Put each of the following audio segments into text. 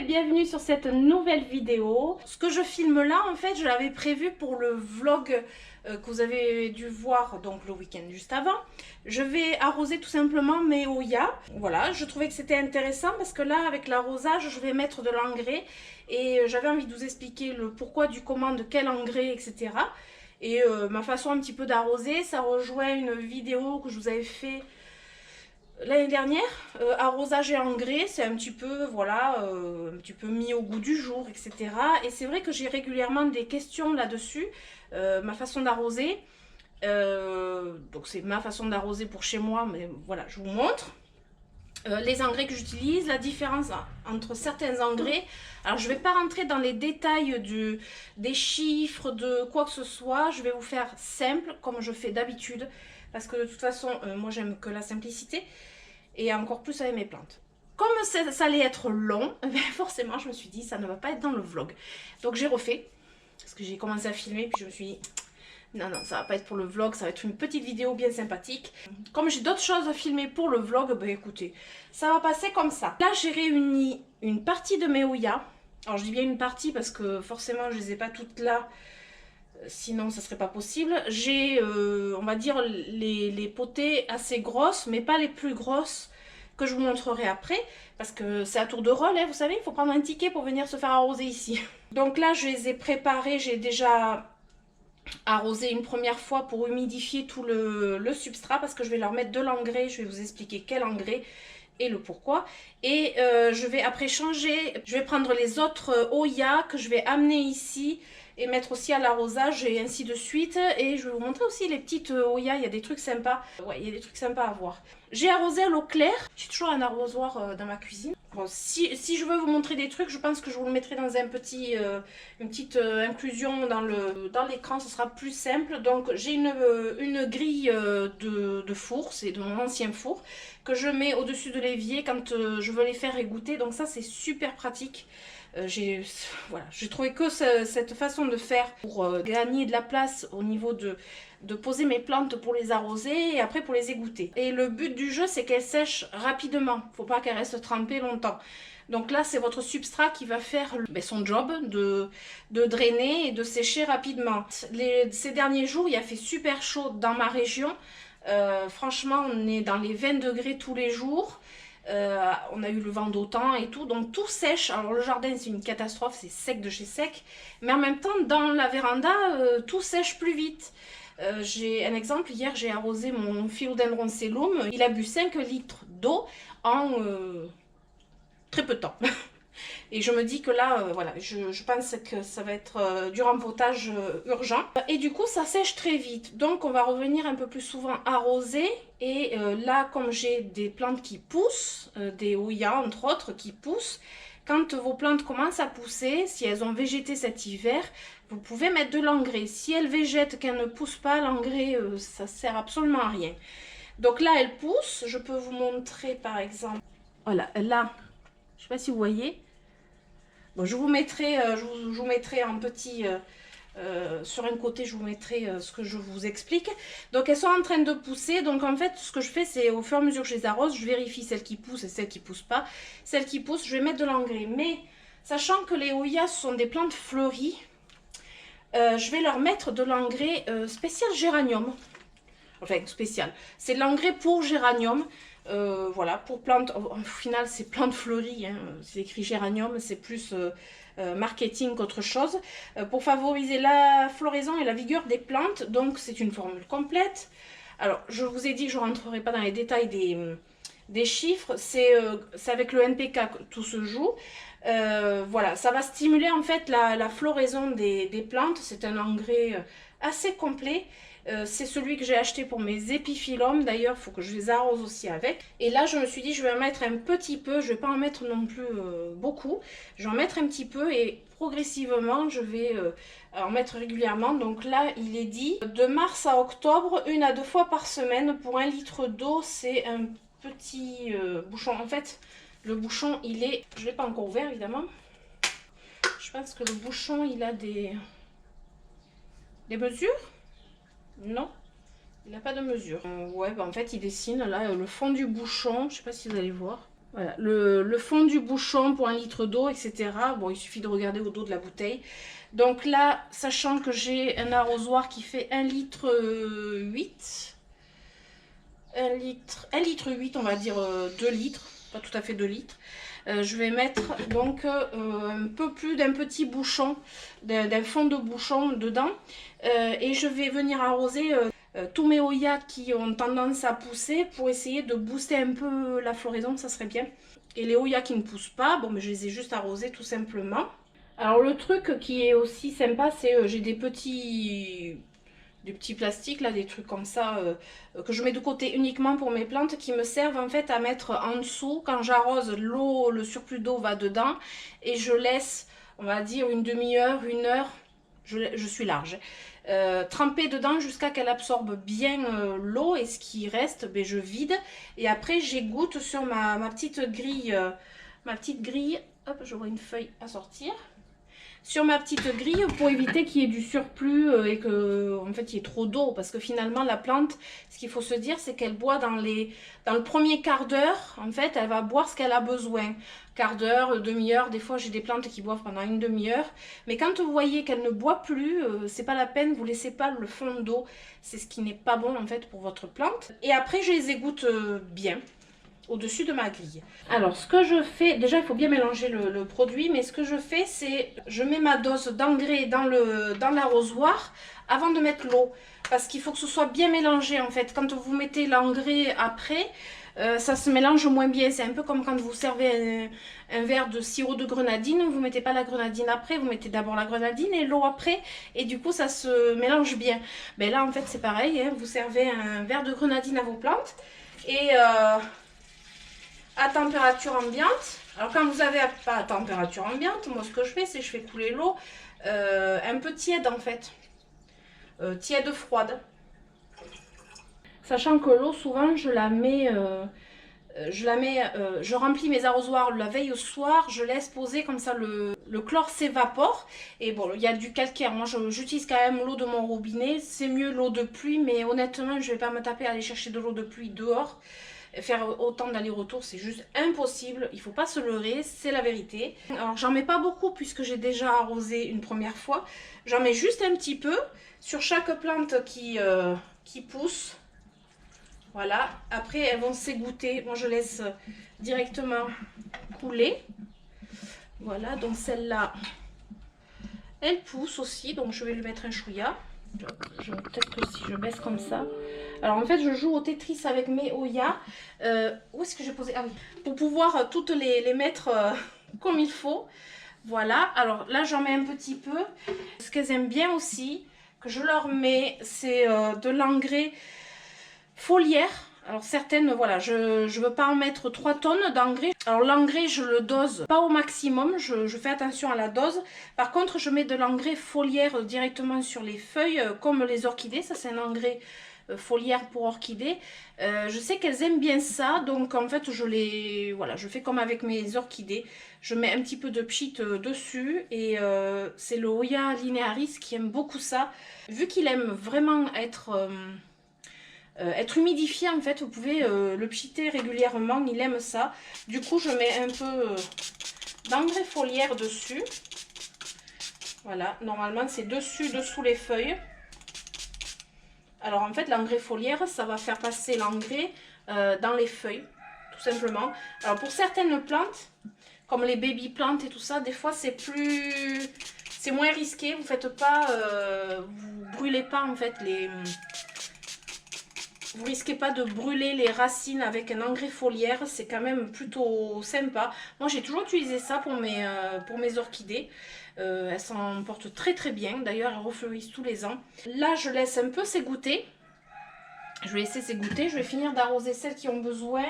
bienvenue sur cette nouvelle vidéo. Ce que je filme là, en fait, je l'avais prévu pour le vlog que vous avez dû voir donc le week-end juste avant. Je vais arroser tout simplement mes Hoya. Voilà, je trouvais que c'était intéressant parce que là, avec l'arrosage, je vais mettre de l'engrais et j'avais envie de vous expliquer le pourquoi du comment, de quel engrais, etc. Et ma façon un petit peu d'arroser, ça rejoint une vidéo que je vous avais fait l'année dernière, arrosage et engrais, c'est un petit peu, voilà, un petit peu mis au goût du jour, etc. Et c'est vrai que j'ai régulièrement des questions là-dessus, ma façon d'arroser. Donc c'est ma façon d'arroser pour chez moi, mais voilà, je vous montre. Les engrais que j'utilise, la différence entre certains engrais. Alors je ne vais pas rentrer dans les détails des chiffres, de quoi que ce soit. Je vais vous faire simple, comme je fais d'habitude. Parce que de toute façon, moi j'aime que la simplicité. Et encore plus avec mes plantes. Comme ça allait être long, forcément je me suis dit ça ne va pas être dans le vlog. Donc j'ai refait. Parce que j'ai commencé à filmer, puis je me suis dit non, non, ça va pas être pour le vlog, ça va être une petite vidéo bien sympathique. Comme j'ai d'autres choses à filmer pour le vlog, ben écoutez, ça va passer comme ça. Là, j'ai réuni une partie de mes Hoya. Alors, je dis bien une partie parce que forcément, je les ai pas toutes là. Sinon, ça serait pas possible. J'ai, on va dire, les potées assez grosses, mais pas les plus grosses que je vous montrerai après. Parce que c'est à tour de rôle, hein, vous savez, il faut prendre un ticket pour venir se faire arroser ici. Donc là, je les ai préparées, j'ai déjà arroser une première fois pour humidifier tout le substrat parce que je vais leur mettre de l'engrais, je vais vous expliquer quel engrais et le pourquoi. Et je vais après changer, je vais prendre les autres Hoya que je vais amener ici et mettre aussi à l'arrosage et ainsi de suite. Et je vais vous montrer aussi les petites Hoya, il y a des trucs sympas. Ouais, il y a des trucs sympas à voir. J'ai arrosé à l'eau claire, j'ai toujours un arrosoir dans ma cuisine. Bon, si je veux vous montrer des trucs, je pense que je vous le mettrai dans un petit, une petite inclusion dans l'écran, ce sera plus simple. Donc j'ai une grille de four, c'est de mon ancien four, que je mets au-dessus de l'évier quand je veux les faire égoutter. Donc ça c'est super pratique. J'ai trouvé que cette façon de faire pour gagner de la place au niveau de poser mes plantes pour les arroser et après pour les égoutter. Et le but du jeu, c'est qu'elles sèchent rapidement. Faut pas qu'elles restent trempées longtemps. Donc là, c'est votre substrat qui va faire son job de drainer et de sécher rapidement. Ces derniers jours, il a fait super chaud dans ma région. Franchement, on est dans les 20 degrés tous les jours. On a eu le vent d'autant et tout, donc tout sèche. Alors le jardin c'est une catastrophe, c'est sec de chez sec, mais en même temps dans la véranda tout sèche plus vite. J'ai un exemple, hier j'ai arrosé mon philodendron sellum, il a bu 5 litres d'eau en très peu de temps. Et je me dis que là, voilà, je pense que ça va être du rempotage urgent. Et du coup, ça sèche très vite. Donc, on va revenir un peu plus souvent arroser. Et là, comme j'ai des plantes qui poussent, des Hoya entre autres qui poussent, quand vos plantes commencent à pousser, si elles ont végété cet hiver, vous pouvez mettre de l'engrais. Si elles végètent, qu'elles ne poussent pas, l'engrais, ça sert absolument à rien. Donc là, elles poussent. Je peux vous montrer par exemple. Voilà, là, je ne sais pas si vous voyez. Bon, je vous mettrai en petit, sur un côté, je vous mettrai ce que je vous explique. Donc, elles sont en train de pousser. Donc, en fait, ce que je fais, c'est au fur et à mesure que je les arrose, je vérifie celles qui poussent et celles qui ne poussent pas. Celles qui poussent, je vais mettre de l'engrais. Mais, sachant que les Hoya sont des plantes fleuries, je vais leur mettre de l'engrais spécial géranium. Enfin, spécial. C'est de l'engrais pour géranium. Voilà, pour plantes, au final c'est plantes fleuries, hein, c'est écrit géranium, c'est plus marketing qu'autre chose, pour favoriser la floraison et la vigueur des plantes, donc c'est une formule complète. Alors, je vous ai dit que je ne rentrerai pas dans les détails des chiffres, c'est avec le NPK que tout se joue. Voilà, ça va stimuler en fait la floraison des plantes, c'est un engrais assez complet. C'est celui que j'ai acheté pour mes épiphyllums. D'ailleurs, il faut que je les arrose aussi avec. Et là, je me suis dit, je vais en mettre un petit peu. Je ne vais pas en mettre non plus beaucoup. Je vais en mettre un petit peu et progressivement, je vais en mettre régulièrement. Donc là, il est dit de mars à octobre, 1 à 2 fois par semaine. Pour 1 litre d'eau, c'est un petit bouchon. En fait, le bouchon, il est... Je ne l'ai pas encore ouvert, évidemment. Je pense que le bouchon, il a des mesures. Non, il n'a pas de mesure. Ouais, bah en fait, il dessine là le fond du bouchon. Je sais pas si vous allez voir. Voilà, le fond du bouchon pour 1 litre d'eau, etc. Bon, il suffit de regarder au dos de la bouteille. Donc là, sachant que j'ai un arrosoir qui fait 1 litre 8, 1 litre 8, on va dire 2 litres, pas tout à fait 2 litres. Je vais mettre donc un peu plus d'un petit bouchon, d'un fond de bouchon dedans. Et je vais venir arroser tous mes Hoya qui ont tendance à pousser pour essayer de booster un peu la floraison, ça serait bien. Et les Hoya qui ne poussent pas, bon, mais je les ai juste arrosés tout simplement. Alors le truc qui est aussi sympa, c'est j'ai des petits plastiques là, des trucs comme ça que je mets de côté uniquement pour mes plantes, qui me servent en fait à mettre en dessous quand j'arrose. L'eau, le surplus d'eau va dedans et je laisse, on va dire, une demi-heure, 1 heure, je suis large, tremper dedans jusqu'à qu'elle absorbe bien l'eau, et ce qui reste, ben, je vide et après j'égoutte sur ma petite grille, hop, je vois une feuille à sortir, sur ma petite grille pour éviter qu'il y ait du surplus et que en fait il y ait trop d'eau, parce que finalement la plante, ce qu'il faut se dire, c'est qu'elle boit dans le premier quart d'heure, en fait elle va boire ce qu'elle a besoin, quart d'heure, demi-heure. Des fois j'ai des plantes qui boivent pendant une demi-heure, mais quand vous voyez qu'elle ne boit plus, c'est pas la peine, vous laissez pas le fond d'eau, c'est ce qui n'est pas bon en fait pour votre plante. Et après je les égoutte bien au-dessus de ma grille. Alors ce que je fais, déjà il faut bien mélanger le produit, mais ce que je fais, c'est je mets ma dose d'engrais dans l'arrosoir avant de mettre l'eau, parce qu'il faut que ce soit bien mélangé en fait. Quand vous mettez l'engrais après, ça se mélange moins bien. C'est un peu comme quand vous servez un verre de sirop de grenadine, vous mettez pas la grenadine après, vous mettez d'abord la grenadine et l'eau après, et du coup ça se mélange bien. Ben là en fait c'est pareil, hein, vous servez un verre de grenadine à vos plantes et à température ambiante. Alors quand vous n'avez pas à température ambiante, moi ce que je fais, c'est je fais couler l'eau un peu tiède en fait, tiède froide. Sachant que l'eau souvent je remplis mes arrosoirs la veille au soir, je laisse poser comme ça, le chlore s'évapore. Et bon, il y a du calcaire, moi j'utilise quand même l'eau de mon robinet, c'est mieux l'eau de pluie, mais honnêtement je vais pas me taper à aller chercher de l'eau de pluie dehors. Faire autant d'aller-retour, c'est juste impossible. Il faut pas se leurrer, c'est la vérité. Alors j'en mets pas beaucoup puisque j'ai déjà arrosé une première fois. J'en mets juste un petit peu sur chaque plante qui pousse. Voilà, après elles vont s'égoutter. Moi je laisse directement couler. Voilà, donc celle-là, elle pousse aussi, donc je vais lui mettre un chouïa. Peut-être que si je baisse comme ça. Alors en fait je joue au Tetris avec mes Hoya. Où est-ce que j'ai posé? Ah oui, pour pouvoir toutes les mettre comme il faut. Voilà, alors là j'en mets un petit peu. Ce qu'elles aiment bien aussi, que je leur mets, c'est de l'engrais foliaire. Alors certaines, voilà, je ne veux pas en mettre 3 tonnes d'engrais. Alors l'engrais, je le dose pas au maximum, je fais attention à la dose. Par contre, je mets de l'engrais foliaire directement sur les feuilles, comme les orchidées. Ça, c'est un engrais foliaire pour orchidées. Je sais qu'elles aiment bien ça, donc en fait, voilà, je fais comme avec mes orchidées. Je mets un petit peu de pchit dessus, et c'est le Hoya linearis qui aime beaucoup ça. Vu qu'il aime vraiment être humidifié, en fait, vous pouvez le pchiter régulièrement, il aime ça. Du coup je mets un peu d'engrais foliaire dessus. Voilà, normalement c'est dessous les feuilles. Alors en fait l'engrais foliaire, ça va faire passer l'engrais dans les feuilles, tout simplement. Alors pour certaines plantes, comme les baby plantes et tout ça, des fois c'est moins risqué. Vous faites pas, vous brûlez pas en fait vous risquez pas de brûler les racines avec un engrais foliaire, c'est quand même plutôt sympa. Moi j'ai toujours utilisé ça pour mes orchidées. Elles s'en portent très très bien, d'ailleurs elles refleurissent tous les ans. Là je laisse un peu s'égoutter, je vais laisser s'égoutter, je vais finir d'arroser celles qui ont besoin.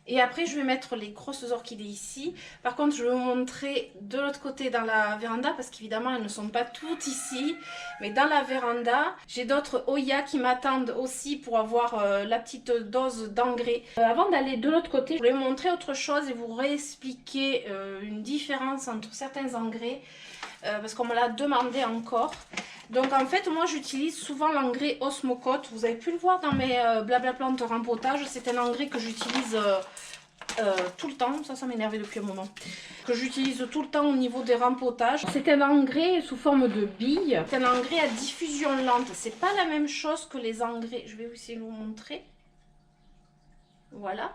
Et après je vais mettre les grosses orchidées ici. Par contre je vais vous montrer de l'autre côté dans la véranda, parce qu'évidemment elles ne sont pas toutes ici. Mais dans la véranda, j'ai d'autres Hoya qui m'attendent aussi pour avoir la petite dose d'engrais. Avant d'aller de l'autre côté, je voulais vous montrer autre chose et vous réexpliquer une différence entre certains engrais. Parce qu'on me l'a demandé encore. Donc en fait moi j'utilise souvent l'engrais Osmocote. Vous avez pu le voir dans mes blabla plantes rempotage. C'est un engrais que j'utilise tout le temps, ça m'énervait depuis un moment, que j'utilise tout le temps au niveau des rempotages. C'est un engrais sous forme de billes, c'est un engrais à diffusion lente, c'est pas la même chose que les engrais, je vais essayer de vous montrer, voilà.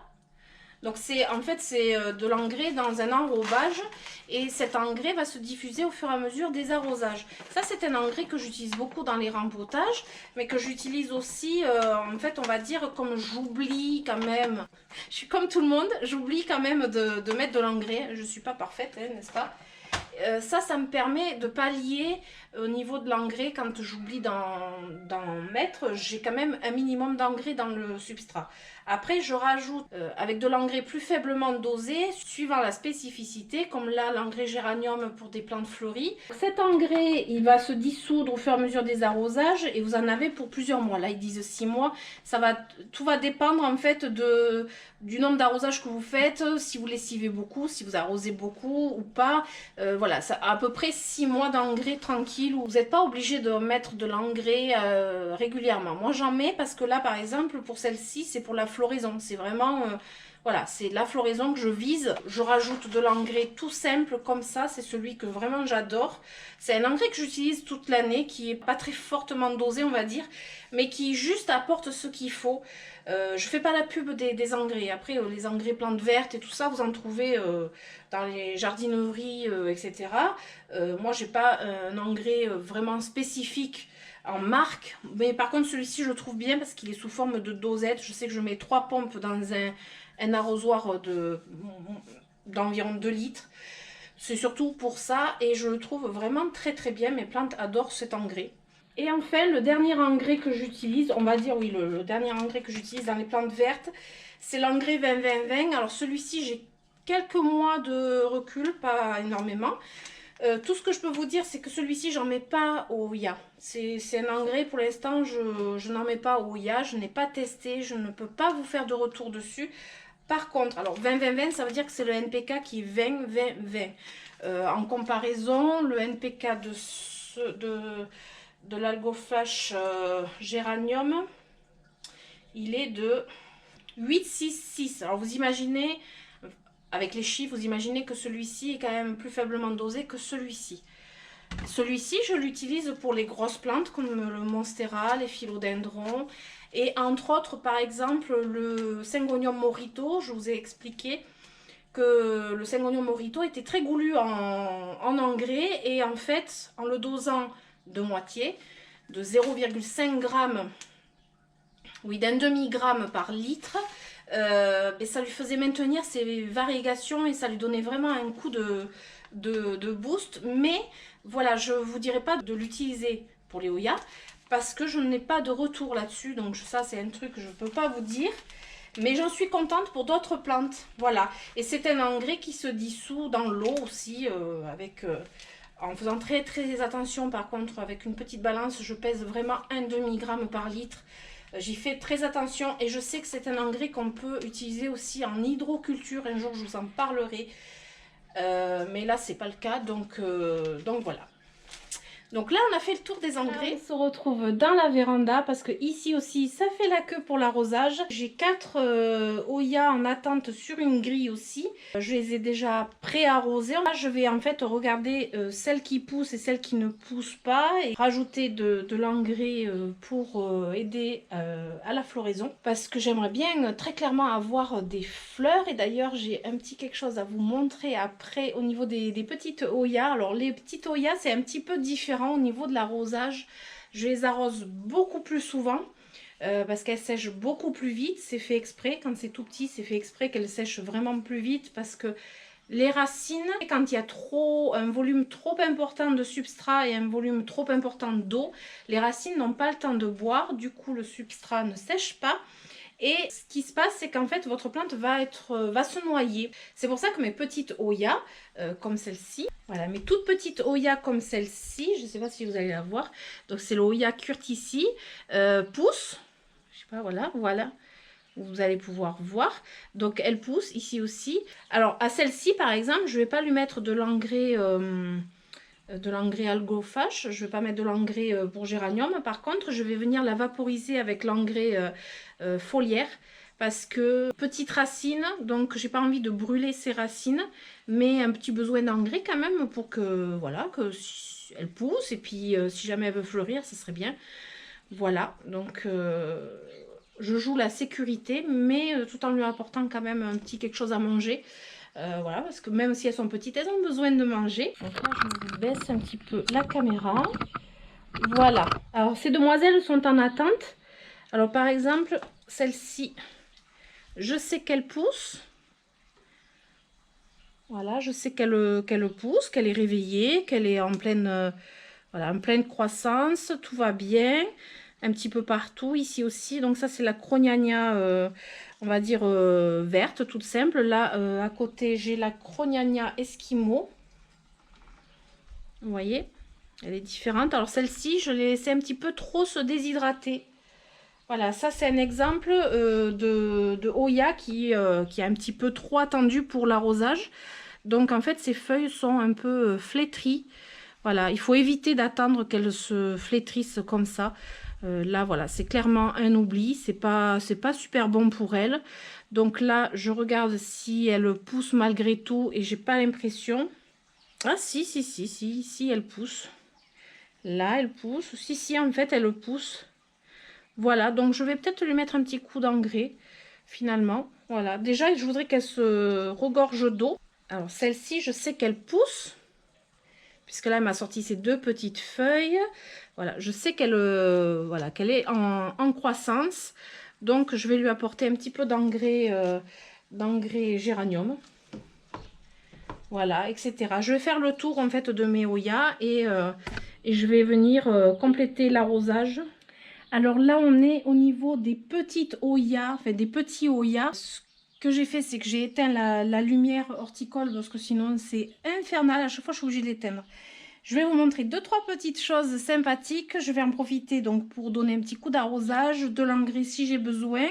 Donc en fait c'est de l'engrais dans un enrobage et cet engrais va se diffuser au fur et à mesure des arrosages. Ça c'est un engrais que j'utilise beaucoup dans les rempotages, mais que j'utilise aussi en fait on va dire comme j'oublie quand même. Je suis comme tout le monde, j'oublie quand même de mettre de l'engrais. Je ne suis pas parfaite, hein, n'est-ce pas? Ça me permet de pallier au niveau de l'engrais quand j'oublie d'en mettre. J'ai quand même un minimum d'engrais dans le substrat. Après, je rajoute avec de l'engrais plus faiblement dosé, suivant la spécificité, comme là l'engrais géranium pour des plantes fleuries. Cet engrais, il va se dissoudre au fur et à mesure des arrosages et vous en avez pour plusieurs mois. Là, ils disent 6 mois. Tout va dépendre en fait du nombre d'arrosages que vous faites, si vous lessivez beaucoup, si vous arrosez beaucoup ou pas. Voilà, ça à peu près 6 mois d'engrais tranquille où vous n'êtes pas obligé de mettre de l'engrais régulièrement. Moi, j'en mets parce que là, par exemple, pour celle-ci, c'est pour la floraison. C'est vraiment, voilà, c'est la floraison que je vise. Je rajoute de l'engrais tout simple comme ça. C'est celui que vraiment j'adore. C'est un engrais que j'utilise toute l'année, qui est pas très fortement dosé, on va dire, mais qui juste apporte ce qu'il faut. Je fais pas la pub des engrais. Après, les engrais plantes vertes et tout ça, vous en trouvez dans les jardineries, etc. Moi, j'ai pas un engrais vraiment spécifique en marque, mais par contre celui-ci je le trouve bien parce qu'il est sous forme de dosette. Je sais que je mets 3 pompes dans un arrosoir d'environ 2 litres. C'est surtout pour ça et je le trouve vraiment très très bien. Mes plantes adorent cet engrais. Et enfin, le dernier engrais que j'utilise, on va dire oui, le dernier engrais que j'utilise dans les plantes vertes, c'est l'engrais 20-20-20. Alors celui-ci, j'ai quelques mois de recul, pas énormément. Tout ce que je peux vous dire, c'est que celui-ci, j'en mets pas au Oya. C'est un engrais, pour l'instant, je n'en mets pas au Oya. Je n'ai pas testé, je ne peux pas vous faire de retour dessus. Par contre, alors 20-20-20, ça veut dire que c'est le NPK qui est 20-20-20. En comparaison, le NPK de l'Algoflash Géranium, il est de 8,6,6. Alors vous imaginez, avec les chiffres, vous imaginez que celui-ci est quand même plus faiblement dosé que celui-ci. Celui-ci, je l'utilise pour les grosses plantes comme le monstera, les philodendrons et entre autres, par exemple, le Syngonium morito. Je vous ai expliqué que le Syngonium morito était très goulu en engrais et en fait, en le dosant de moitié, de 0,5 g, oui, d'un demi-gramme par litre, et ça lui faisait maintenir ses variégations et ça lui donnait vraiment un coup de boost. Mais voilà, je ne vous dirais pas de l'utiliser pour les Oya parce que je n'ai pas de retour là-dessus. Donc ça, c'est un truc que je ne peux pas vous dire. Mais j'en suis contente pour d'autres plantes. Voilà. Et c'est un engrais qui se dissout dans l'eau aussi en faisant très très attention. Par contre, avec une petite balance, je pèse vraiment un demi-gramme par litre. J'y fais très attention et je sais que c'est un engrais qu'on peut utiliser aussi en hydroculture. Un jour, je vous en parlerai. Mais là, c'est pas le cas. Donc voilà. Donc là, on a fait le tour des engrais. On se retrouve dans la véranda parce que ici aussi, ça fait la queue pour l'arrosage. J'ai 4 Oya en attente sur une grille aussi. Je les ai déjà pré-arrosés. Là, je vais en fait regarder celles qui poussent et celles qui ne poussent pas et rajouter de l'engrais pour aider à la floraison. Parce que j'aimerais bien très clairement avoir des fleurs. Et d'ailleurs, j'ai un petit quelque chose à vous montrer après au niveau des petites Oya. Alors, les petites Oya, c'est un petit peu différent. Au niveau de l'arrosage, je les arrose beaucoup plus souvent parce qu'elles sèchent beaucoup plus vite. C'est fait exprès, quand c'est tout petit, c'est fait exprès qu'elles sèchent vraiment plus vite parce que les racines, quand il y a un volume trop important de substrat et un volume trop important d'eau, les racines n'ont pas le temps de boire, du coup le substrat ne sèche pas. Et ce qui se passe, c'est qu'en fait, votre plante va se noyer. C'est pour ça que mes petites Oya, comme celle-ci, voilà, mes toutes petites Oya comme celle-ci, je ne sais pas si vous allez la voir, donc c'est le Oya Curtici, poussent, je sais pas, voilà, vous allez pouvoir voir. Donc elle pousse ici aussi. Alors à celle-ci, par exemple, je ne vais pas lui mettre de l'engrais Algoflash, je ne vais pas mettre de l'engrais pour géranium. Par contre, je vais venir la vaporiser avec l'engrais foliaire parce que petite racine, donc j'ai pas envie de brûler ces racines, mais un petit besoin d'engrais quand même pour que voilà, que elle pousse, et puis si jamais elle veut fleurir, ça serait bien. Voilà, donc je joue la sécurité, mais tout en lui apportant quand même un petit quelque chose à manger. Voilà, parce que même si elles sont petites, elles ont besoin de manger. Donc là, je baisse un petit peu la caméra. Voilà. Alors, ces demoiselles sont en attente. Alors, par exemple, celle-ci, je sais qu'elle pousse. Voilà, je sais qu'elle pousse, qu'elle est réveillée, qu'elle est en pleine, voilà, en pleine croissance. Tout va bien. Un petit peu partout, ici aussi. Donc ça, c'est la Crognagna, on va dire, verte, toute simple. Là, à côté, j'ai la Crognagna Esquimau. Vous voyez, elle est différente. Alors celle-ci, je l'ai laissée un petit peu trop se déshydrater. Voilà, ça c'est un exemple de Hoya qui est un petit peu trop attendu pour l'arrosage. Donc en fait, ses feuilles sont un peu flétries. Voilà, il faut éviter d'attendre qu'elles se flétrissent comme ça. Là, voilà, c'est clairement un oubli. C'est pas super bon pour elle. Donc là, je regarde si elle pousse malgré tout et j'ai pas l'impression. Ah si, elle pousse. Là, elle pousse. Si, en fait, elle pousse. Voilà, donc je vais peut-être lui mettre un petit coup d'engrais, finalement. Voilà, déjà, je voudrais qu'elle se regorge d'eau. Alors, celle-ci, je sais qu'elle pousse, puisque là, elle m'a sorti ces deux petites feuilles. Voilà, je sais qu'elle voilà, qu'elle est en croissance. Donc, je vais lui apporter un petit peu d'engrais géranium. Voilà, etc. Je vais faire le tour en fait de mes Hoya et je vais venir compléter l'arrosage. Alors là, on est au niveau des petites Hoya, enfin des petits Hoya. Ce que j'ai fait, c'est que j'ai éteint la lumière horticole parce que sinon c'est infernal. À chaque fois, je suis obligée d'éteindre. Je vais vous montrer 2-3 petites choses sympathiques. Je vais en profiter donc pour donner un petit coup d'arrosage, de l'engrais si j'ai besoin.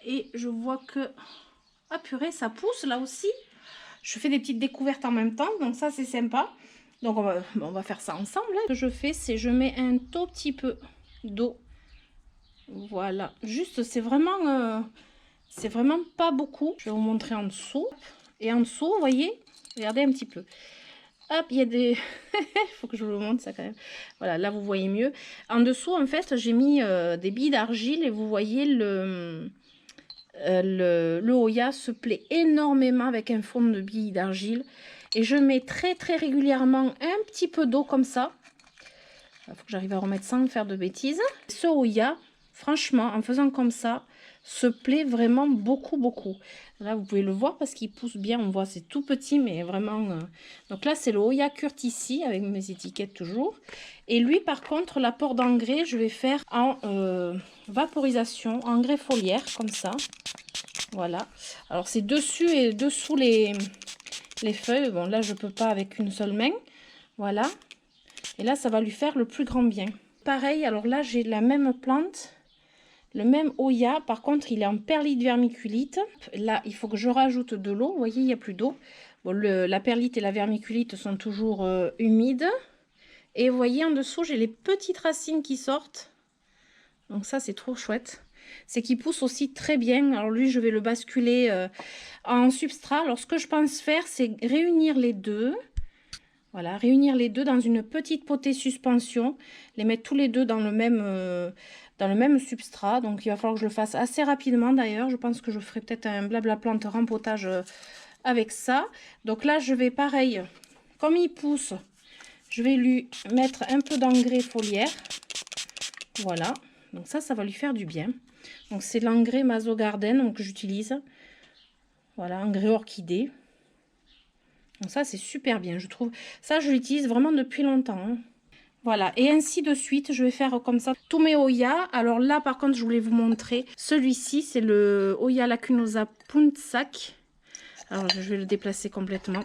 Et je vois que... Ah purée, ça pousse là aussi. Je fais des petites découvertes en même temps, donc ça c'est sympa. Donc on va faire ça ensemble. Hein. Ce que je fais, c'est je mets un tout petit peu d'eau. Voilà, juste c'est vraiment pas beaucoup. Je vais vous montrer en dessous. Et en dessous, vous voyez, regardez un petit peu. Hop, il y a des... Il faut que je vous le montre ça quand même. Voilà, là vous voyez mieux. En dessous, en fait, j'ai mis des billes d'argile et vous voyez le Hoya se plaît énormément avec un fond de billes d'argile. Et je mets très régulièrement un petit peu d'eau comme ça. Il faut que j'arrive à remettre sans faire de bêtises. Ce Hoya, franchement, en faisant comme ça, se plaît vraiment beaucoup. Là, vous pouvez le voir parce qu'il pousse bien. On voit, c'est tout petit, mais vraiment... Donc là, c'est le Hoya Curtici avec mes étiquettes toujours. Et lui, par contre, l'apport d'engrais, je vais faire en vaporisation, engrais foliaire, comme ça. Voilà. Alors, c'est dessus et dessous les feuilles. Bon, là, je peux pas avec une seule main. Voilà. Et là, ça va lui faire le plus grand bien. Pareil, alors là, j'ai la même plante, le même Hoya. Par contre, il est en perlite vermiculite. Là, il faut que je rajoute de l'eau. Vous voyez, il n'y a plus d'eau. Bon, la perlite et la vermiculite sont toujours humides. Et vous voyez, en dessous, j'ai les petites racines qui sortent. Donc ça, c'est trop chouette. C'est qu'il pousse aussi très bien. Alors lui, je vais le basculer en substrat. Alors, ce que je pense faire, c'est réunir les deux. Voilà, réunir les deux dans une petite potée suspension, les mettre tous les deux dans le même substrat. Donc il va falloir que je le fasse assez rapidement d'ailleurs. Je pense que je ferai peut-être un blabla plante rempotage avec ça. Donc là, je vais pareil, comme il pousse, je vais lui mettre un peu d'engrais foliaire. Voilà, donc ça va lui faire du bien. Donc c'est l'engrais Mazo Garden que j'utilise. Voilà, engrais orchidée. Donc ça, c'est super bien, je trouve. Ça, je l'utilise vraiment depuis longtemps. Hein. Voilà, et ainsi de suite, je vais faire comme ça tous mes Hoya. Alors là, par contre, je voulais vous montrer. Celui-ci, c'est le Hoya Lacunosa Puntsac. Alors, je vais le déplacer complètement.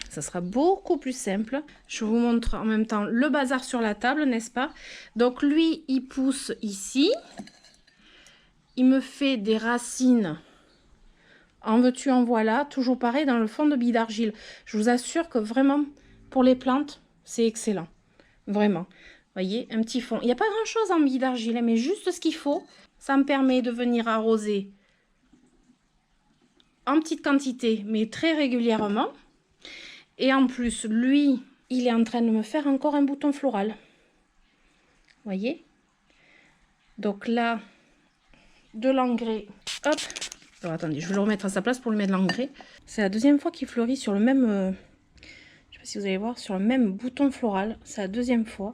Ça sera beaucoup plus simple. Je vous montre en même temps le bazar sur la table, n'est-ce pas? Donc lui, il pousse ici. Il me fait des racines... En veux-tu, en voilà, toujours pareil dans le fond de billes d'argile. Je vous assure que vraiment, pour les plantes, c'est excellent. Vraiment. Vous voyez, un petit fond. Il n'y a pas grand-chose en billes d'argile, mais juste ce qu'il faut. Ça me permet de venir arroser en petite quantité, mais très régulièrement. Et en plus, lui, il est en train de me faire encore un bouton floral. Voyez? Donc là, de l'engrais. Hop. Alors attendez, je vais le remettre à sa place pour lui mettre de l'engrais. C'est la deuxième fois qu'il fleurit sur le même... je sais pas si vous allez voir, sur le même bouton floral. C'est la deuxième fois.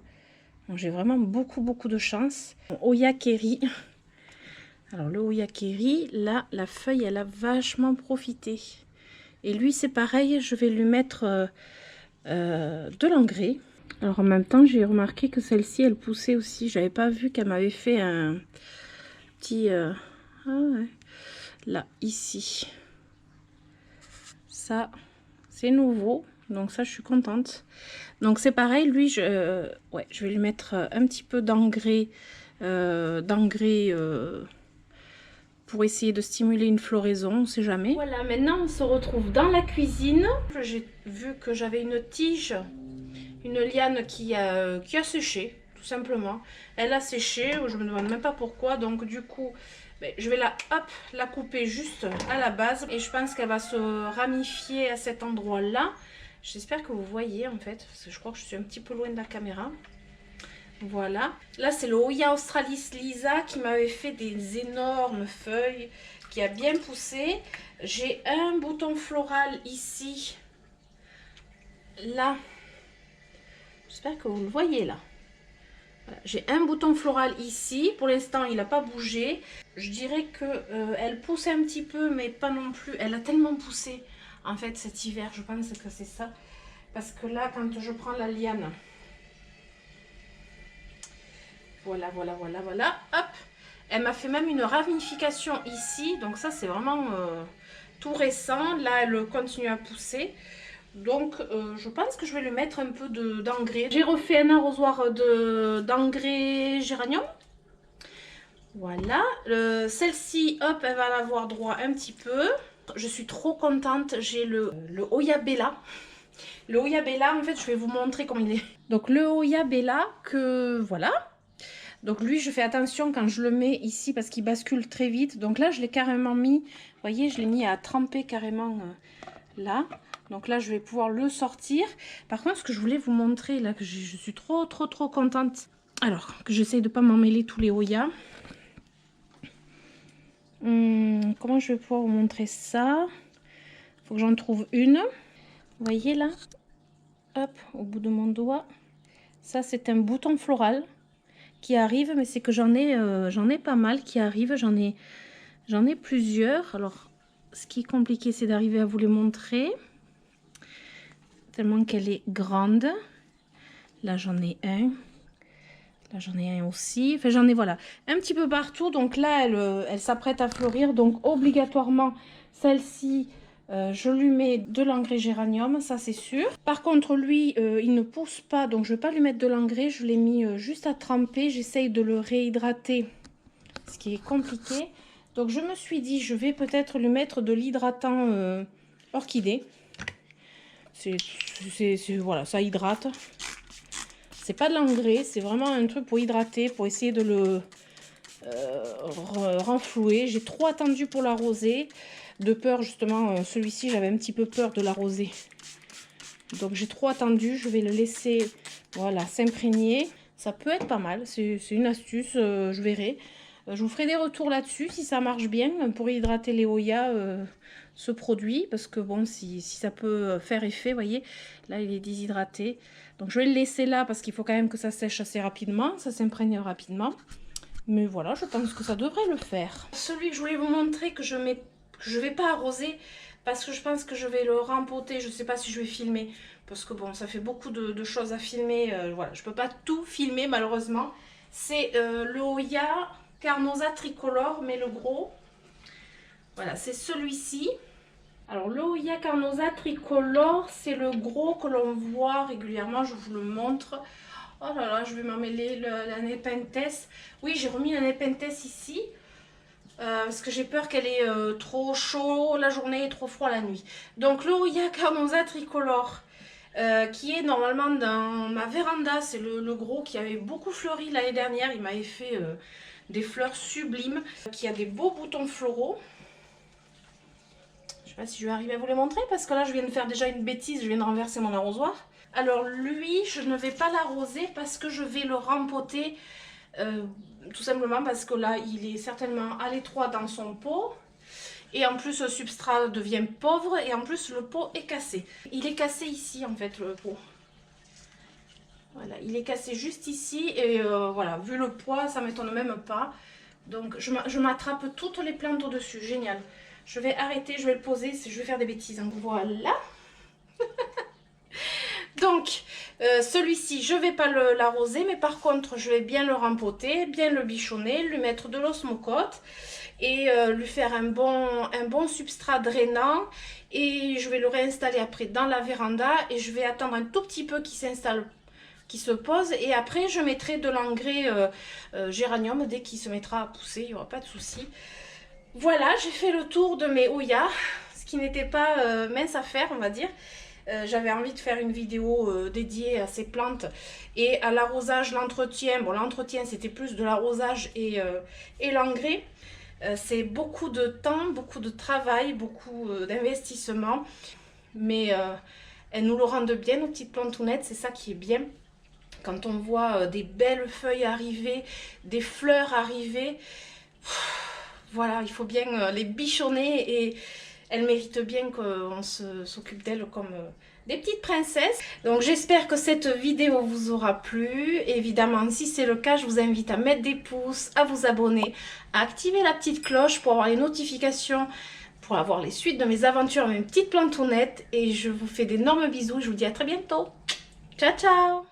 J'ai vraiment beaucoup de chance. Oya Keri. Alors le Oya Keri, là, la feuille, elle a vachement profité. Et lui, c'est pareil, je vais lui mettre de l'engrais. Alors en même temps, j'ai remarqué que celle-ci, elle poussait aussi. J'avais pas vu qu'elle m'avait fait un petit... ah ouais. Là, ici. Ça, c'est nouveau. Donc ça, je suis contente. Donc c'est pareil, lui, je vais lui mettre un petit peu d'engrais pour essayer de stimuler une floraison, on ne sait jamais. Voilà, maintenant on se retrouve dans la cuisine. J'ai vu que j'avais une tige, une liane qui a séché, tout simplement. Elle a séché, je me demande même pas pourquoi, donc du coup... je vais la couper juste à la base et je pense qu'elle va se ramifier à cet endroit-là. J'espère que vous voyez en fait, parce que je crois que je suis un petit peu loin de la caméra. Voilà. Là, c'est le Oya Australis Lisa qui m'avait fait des énormes feuilles, qui a bien poussé. J'ai un bouton floral ici. Là. J'espère que vous le voyez là. J'ai un bouton floral ici. Pour l'instant, il n'a pas bougé. Je dirais que elle pousse un petit peu, mais pas non plus. Elle a tellement poussé, en fait, cet hiver. Je pense que c'est ça. Parce que là, quand je prends la liane... Voilà. Hop. Elle m'a fait même une ramification ici. Donc ça, c'est vraiment tout récent. Là, elle continue à pousser. Donc, je pense que je vais lui mettre un peu d'engrais. J'ai refait un arrosoir d'engrais géranium. Voilà. Celle-ci, hop, elle va en avoir droit un petit peu. Je suis trop contente. J'ai le Oya Bella. Le Oya Bella, en fait, je vais vous montrer comment il est. Donc, le Oya Bella, que voilà. Donc, lui, je fais attention quand je le mets ici parce qu'il bascule très vite. Donc là, je l'ai carrément mis, vous voyez, je l'ai mis à tremper carrément là. Donc là, je vais pouvoir le sortir. Par contre, ce que je voulais vous montrer, là, que je suis trop contente. Alors, que j'essaye de ne pas m'emmêler tous les Oya. Comment je vais pouvoir vous montrer ça? Il faut que j'en trouve une. Vous voyez là? Hop, au bout de mon doigt. Ça, c'est un bouton floral qui arrive, mais c'est que j'en ai pas mal qui arrivent. J'en ai plusieurs. Alors, ce qui est compliqué, c'est d'arriver à vous les montrer. Tellement qu'elle est grande. Là, j'en ai un. Là, j'en ai un aussi. Enfin, j'en ai, voilà, un petit peu partout. Donc là, elle s'apprête à fleurir. Donc, obligatoirement, celle-ci, je lui mets de l'engrais géranium. Ça, c'est sûr. Par contre, lui, il ne pousse pas. Donc, je ne vais pas lui mettre de l'engrais. Je l'ai mis juste à tremper. J'essaye de le réhydrater. Ce qui est compliqué. Donc, je me suis dit, je vais peut-être lui mettre de l'hydratant orchidée. Voilà, ça hydrate. C'est pas de l'engrais, c'est vraiment un truc pour hydrater, pour essayer de le renflouer. J'ai trop attendu pour l'arroser, de peur justement, celui-ci j'avais un petit peu peur de l'arroser. Donc j'ai trop attendu, je vais le laisser, voilà, s'imprégner. Ça peut être pas mal, c'est une astuce, je verrai. Je vous ferai des retours là-dessus si ça marche bien pour hydrater les Oya, ce produit. Parce que bon, si ça peut faire effet, vous voyez, là il est déshydraté. Donc je vais le laisser là parce qu'il faut quand même que ça sèche assez rapidement, ça s'imprègne rapidement. Mais voilà, je pense que ça devrait le faire. Celui que je voulais vous montrer que je vais pas arroser parce que je pense que je vais le rempoter. Je sais pas si je vais filmer parce que bon, ça fait beaucoup de choses à filmer. Voilà, je peux pas tout filmer malheureusement. C'est le Oya Carnosa tricolore, mais le gros. Voilà, c'est celui-ci. Alors, le Oya Carnosa tricolore, c'est le gros que l'on voit régulièrement. Je vous le montre. Oh là là, je vais m'emmêler la Nepenthes. Oui, j'ai remis la Nepenthes ici. Parce que j'ai peur qu'elle ait trop chaud la journée et trop froid la nuit. Donc, le Oya Carnosa tricolore, qui est normalement dans ma véranda. C'est le gros qui avait beaucoup fleuri l'année dernière. Il m'avait fait des fleurs sublimes, qui a des beaux boutons floraux. Je sais pas si je vais arriver à vous les montrer parce que là je viens de faire déjà une bêtise, je viens de renverser mon arrosoir. Alors lui, je ne vais pas l'arroser parce que je vais le rempoter, tout simplement parce que là il est certainement à l'étroit dans son pot. Et en plus le substrat devient pauvre et en plus le pot est cassé. Il est cassé ici en fait le pot. Voilà, il est cassé juste ici et voilà, vu le poids ça m'étonne même pas. Donc je m'attrape toutes les plantes au-dessus, génial. Je vais arrêter, je vais le poser, je vais faire des bêtises. Hein. Voilà. Donc celui-ci je vais pas l'arroser, mais par contre je vais bien le rempoter, bien le bichonner, lui mettre de l'osmocote et lui faire un bon substrat drainant, et je vais le réinstaller après dans la véranda et je vais attendre un tout petit peu qu'il s'installe, qu'il se pose, et après je mettrai de l'engrais géranium dès qu'il se mettra à pousser, il n'y aura pas de souci. Voilà, j'ai fait le tour de mes Oyas, ce qui n'était pas mince à faire on va dire. J'avais envie de faire une vidéo dédiée à ces plantes et à l'arrosage, l'entretien. Bon, l'entretien c'était plus de l'arrosage et l'engrais. C'est beaucoup de temps, beaucoup de travail, beaucoup d'investissement. Mais elles nous le rendent bien, nos petites plantounettes, c'est ça qui est bien. Quand on voit des belles feuilles arriver, des fleurs arriver, voilà, il faut bien les bichonner et elles méritent bien qu'on s'occupe d'elles comme des petites princesses. Donc j'espère que cette vidéo vous aura plu. Évidemment, si c'est le cas, je vous invite à mettre des pouces, à vous abonner, à activer la petite cloche pour avoir les notifications, pour avoir les suites de mes aventures, mes petites plantounettes. Et je vous fais d'énormes bisous. Je vous dis à très bientôt. Ciao, ciao!